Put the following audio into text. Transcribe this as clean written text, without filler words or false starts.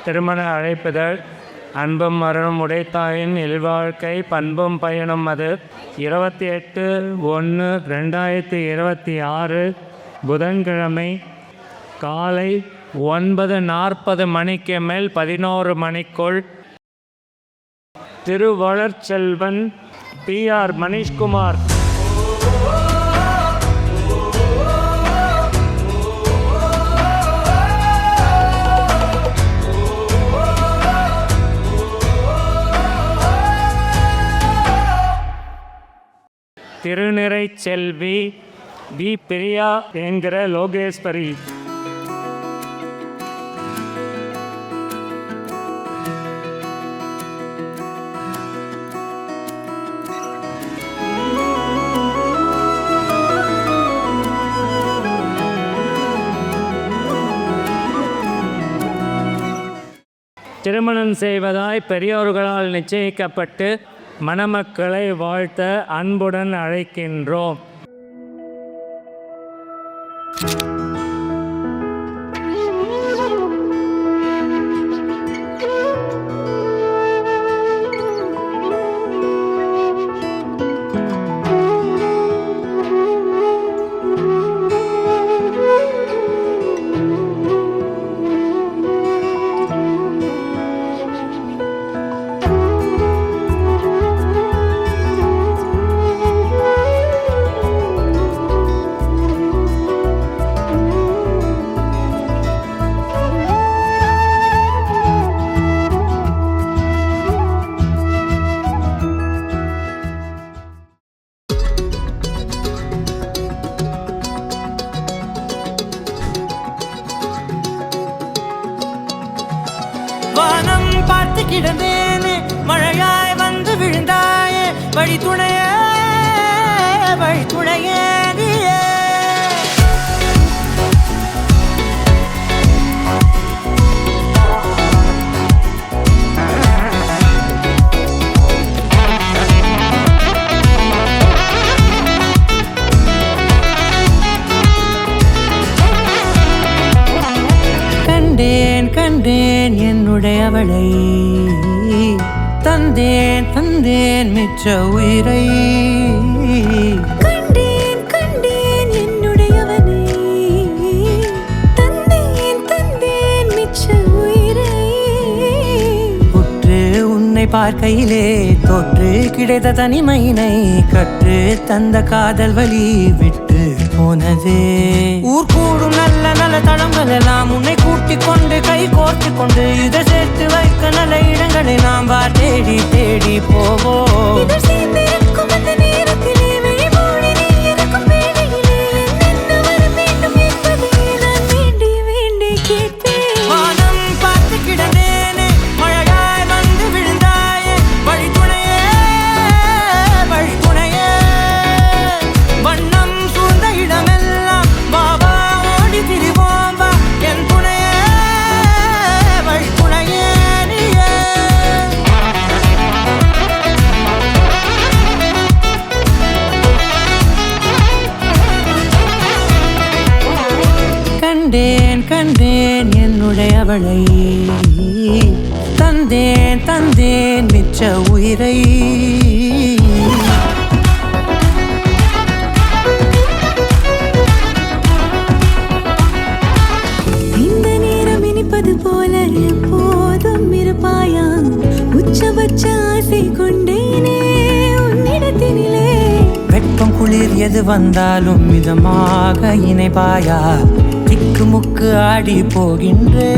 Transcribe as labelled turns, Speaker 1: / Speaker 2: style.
Speaker 1: திருமண அழைப்புதல். அன்பும் மரணம் உடைத்தாயின் இல்வாழ்க்கை பண்பும் பயணம். அது 28/1/2026 புதன்கிழமை காலை 9:40 மணிக்கு மேல் 11 மணிக்குள் திருவளர்ச்செல்வன் PR Manish Kumar திருநிறை Selvi we Priya என்கிற லோகேஸ்வரி. திருமணம் செய்வதாய் பெரியோர்களால் நிச்சயிக்கப்பட்டு மணமக்களை வாழ்த்த அன்புடன் அழைக்கின்றோம்.
Speaker 2: வானம் பார்த்து கிடந்தேனே, மழையாய் வந்து விழுந்தாயே, வழித்துணையே வழித்துணையே நீயே. கண்டேன் கண்டேன் என்னுடையவளை, தந்தேன் தந்தேன் மிச்ச உயிரை.
Speaker 3: கண்டேன் கண்டேன் என்னுடையவனை, தந்தேன் தந்தேன் மிச்ச உயிரை.
Speaker 2: உற்று உன்னை பார்க்கையிலே தோற்று கிடைத்த தனிமையினை கற்று தந்த காதல் வழி விட்டு போனதே. ஊர் கூடும் நல்ல நல்ல தளங்கள் எல்லாம் உன்னை கூட்டிக் கொண்டு கை கோர்த்து கொண்டு இதை சேர்த்து வைக்க நல்ல இடங்களை நாம் வா தேடி தேடி போவோம். கண்டேன் கண்டேன் என்னுடையவளை, தந்தேன் தந்தேன் மிச்ச உயிரை.
Speaker 3: இந்த நேரம் இனிப்பது போல எப்போதும் இருப்பாயா, உச்சபட்ச ஆசை கொண்டேனே உன்னிடத்தினிலே.
Speaker 2: வெப்பம் குளிர் எது வந்தாலும் மிதமாக இணைப்பாயா, திக்கு முக்கு ஆடி போகின்றே.